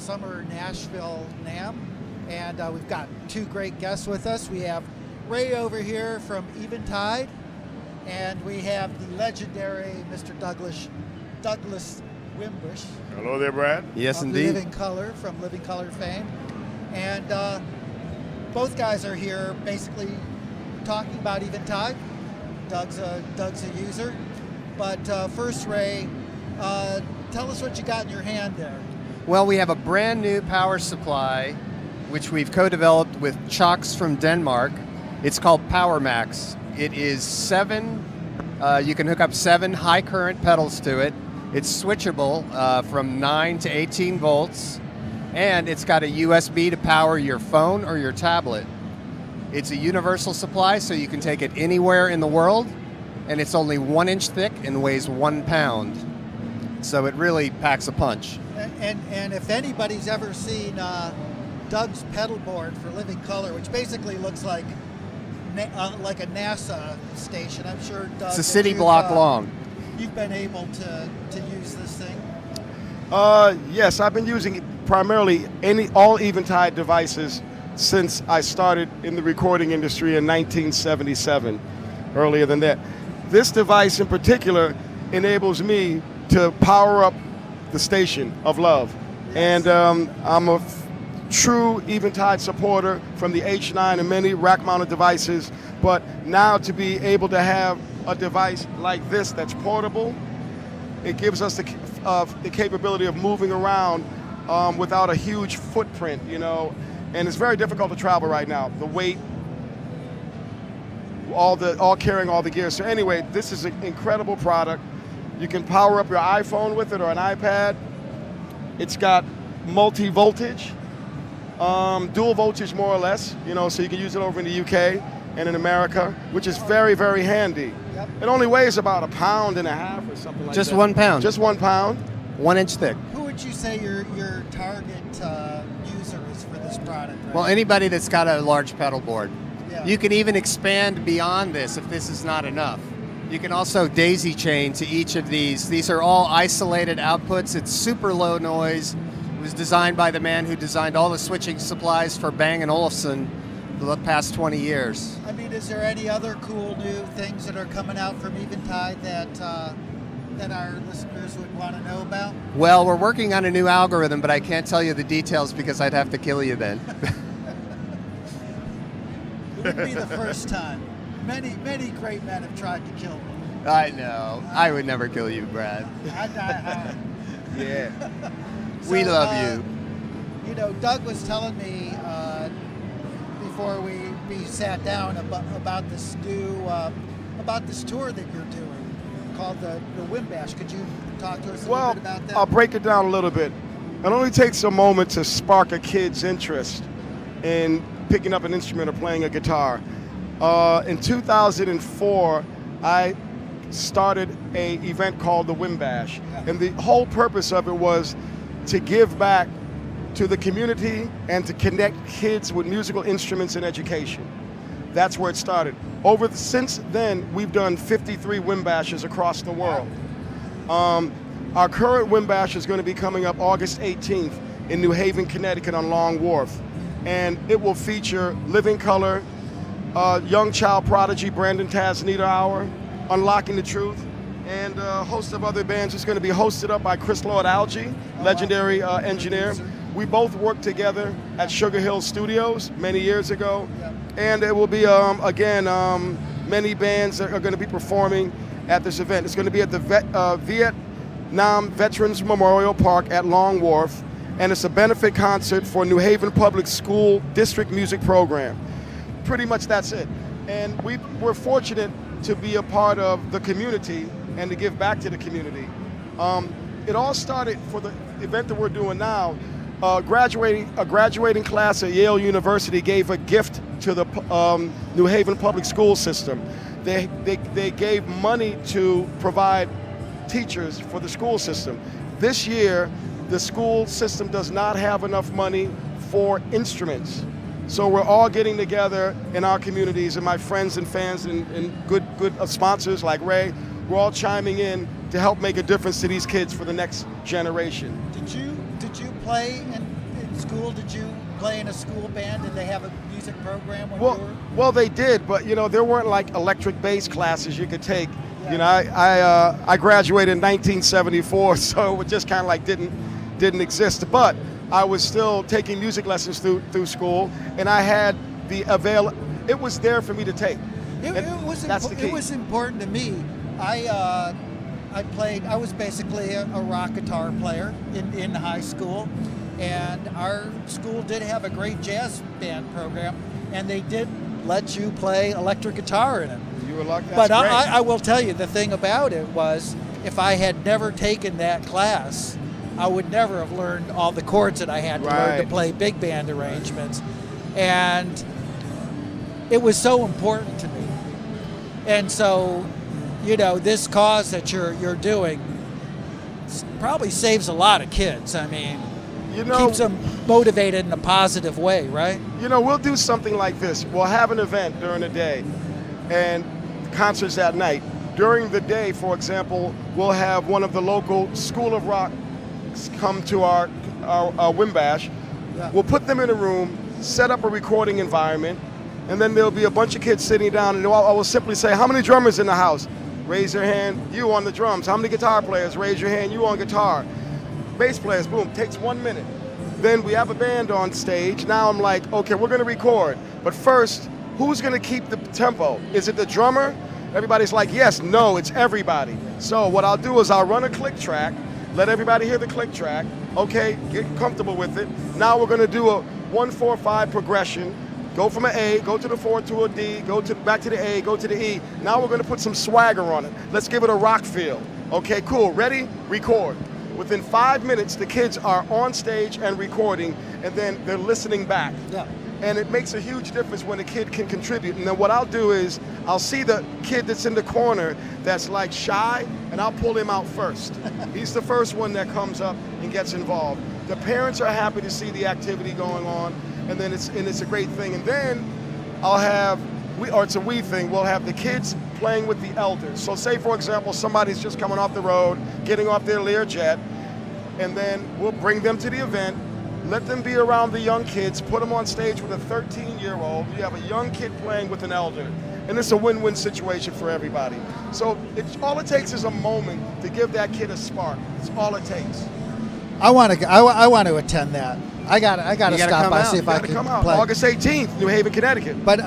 Summer Nashville NAMM, and we've got two great guests with us. We have Ray over here from Eventide, and we have the legendary Mr. Douglas Wimbish. Hello there, Brad. Yes, indeed. Living Color, from Living Color fame. And both guys are here basically talking about Eventide. Doug's a user. But first, Ray, tell us what you got in your hand there. Well, we have a brand new power supply, which we've co-developed with Chocks from Denmark. It's called Power Max. It is you can hook up 7 high current pedals to it. It's switchable from 9 to 18 volts, and it's got a USB to power your phone or your tablet. It's a universal supply, so you can take it anywhere in the world, and it's only 1 inch thick and weighs 1 pound. So it really packs a punch. And if anybody's ever seen Doug's pedal board for Living Color, which basically looks like a NASA station, I'm sure, Doug, it's a city block long. You've been able to use this thing? Yes, I've been using it primarily all Eventide devices since I started in the recording industry in 1977, earlier than that. This device in particular enables me to power up the station of love. Yes. And I'm a true Eventide supporter from the H9 and many rack-mounted devices, but now to be able to have a device like this that's portable, it gives us the capability of moving around without a huge footprint, you know, and it's very difficult to travel right now. The weight, all carrying all the gear. So anyway, this is an incredible product. You can power up your iPhone with it or an iPad. It's got multi-voltage, dual voltage more or less, you know, so you can use it over in the UK and in America, which is very, very handy. Yep. It only weighs about 1.5 pounds or something like that. Just 1 pound. Just 1 pound. 1 inch thick. Who would you say your target user is for this product? Right? Well, anybody that's got a large pedal board. Yeah. You can even expand beyond this if this is not enough. You can also daisy chain to each of these. These are all isolated outputs. It's super low noise. It was designed by the man who designed all the switching supplies for Bang & Olufsen the past 20 years. I mean, is there any other cool new things that are coming out from Eventide that our listeners would want to know about? Well, we're working on a new algorithm, but I can't tell you the details because I'd have to kill you then. It wouldn't be the first time. Many great men have tried to kill me. I know. I would never kill you, Brad. I die hard. Yeah. So, we love you. You know, Doug was telling me before we sat down about this tour that you're doing called the Wimbish. Could you talk to us a little bit about that? I'll break it down a little bit. It only takes a moment to spark a kid's interest in picking up an instrument or playing a guitar. In 2004, I started an event called the Wimbish, and the whole purpose of it was to give back to the community and to connect kids with musical instruments and education. That's where it started. Since then, we've done 53 Wimbashes across the world. Our current Wimbish is going to be coming up August 18th in New Haven, Connecticut on Long Wharf, and it will feature Living Color, young child prodigy Brandon Taz Niederauer, Unlocking the Truth, and a host of other bands. It's going to be hosted up by Chris Lord-Alge, legendary engineer. We both worked together at Sugar Hill Studios many years ago, and it will be, many bands that are going to be performing at this event. It's going to be at the Vietnam Veterans Memorial Park at Long Wharf, and it's a benefit concert for New Haven Public School District Music Program. Pretty much that's it. And we're fortunate to be a part of the community and to give back to the community. It all started for the event that we're doing now. A graduating class at Yale University gave a gift to the New Haven public school system. They gave money to provide teachers for the school system. This year, the school system does not have enough money for instruments. So we're all getting together in our communities, and my friends and fans and good sponsors like Ray, we're all chiming in to help make a difference to these kids for the next generation. Did Did you play in school? Did you play in a school band? Did they have a music program when you were? Well, they did, but there weren't like electric bass classes you could take. Yeah. I graduated in 1974, so it just kind of like didn't exist. But I was still taking music lessons through school, and I had it was there for me to take. It was important to me. I was basically a rock guitar player in high school, and our school did have a great jazz band program, and they did let you play electric guitar in it. You were lucky. But I will tell you, the thing about it was, if I had never taken that class, I would never have learned all the chords that I had to learn to play big band arrangements. And it was so important to me. And so, this cause that you're doing probably saves a lot of kids. I mean, keeps them motivated in a positive way, right? We'll do something like this. We'll have an event during the day and concerts at night. During the day, for example, we'll have one of the local School of Rock come to our Wimbish. Yeah. We'll put them in a room, set up a recording environment, and then there'll be a bunch of kids sitting down, and I will simply say, how many drummers in the house? Raise your hand, you on the drums. How many guitar players? Raise your hand, you on guitar. Bass players, boom, takes 1 minute. Then we have a band on stage. Now I'm like, okay, we're gonna record. But first, who's gonna keep the tempo? Is it the drummer? Everybody's like, yes, no, it's everybody. So what I'll do is I'll run a click track, let everybody hear the click track. Okay, get comfortable with it. Now we're gonna do a 1-4-5 progression. Go from an A, go to the 4 to a D, back to the A, go to the E. Now we're gonna put some swagger on it. Let's give it a rock feel. Okay, cool, ready? Record. Within 5 minutes, the kids are on stage and recording, and then they're listening back. Yeah. And it makes a huge difference when a kid can contribute. And then what I'll do is, I'll see the kid that's in the corner that's like shy, and I'll pull him out first. He's the first one that comes up and gets involved. The parents are happy to see the activity going on, and then it's a great thing. And then I'll have, it's a we thing, we'll have the kids playing with the elders. So say, for example, somebody's just coming off the road, getting off their Learjet, and then we'll bring them to the event, let them be around the young kids, put them on stage with a 13-year-old. You have a young kid playing with an elder, and it's a win-win situation for everybody. So all it takes is a moment to give that kid a spark. It's all it takes. I want to attend that. I got to stop by, see if I can come out. play. August 18th, New Haven, Connecticut. But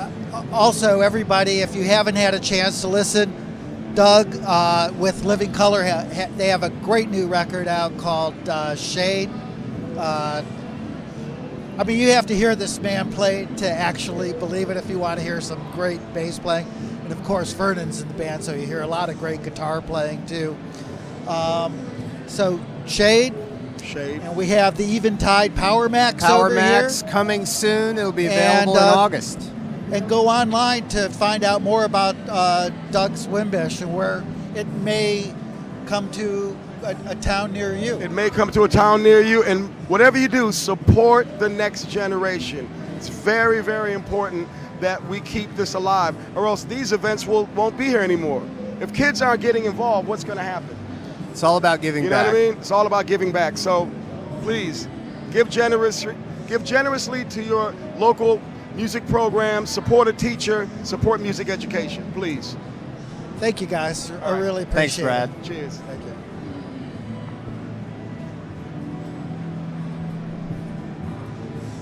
also, everybody, if you haven't had a chance to listen, Doug with Living Color, they have a great new record out called Shade. I mean, you have to hear this man play to actually believe it if you want to hear some great bass playing. And of course, Vernon's in the band, so you hear a lot of great guitar playing too. So Shade. And we have the Eventide Power Max Power over Max here. coming soon. It'll be available in August. And go online to find out more about Doug's Wimbish and where it may come to a town near you. It may come to a town near you, and whatever you do, support the next generation. It's very, very important that we keep this alive, or else these events won't be here anymore. If kids aren't getting involved, what's going to happen? It's all about giving back. You know what I mean? It's all about giving back. So please, give generously to your local music program, support a teacher, support music education, please. Thank you, guys. I really appreciate it. Thanks, Brad. Cheers. Thank you.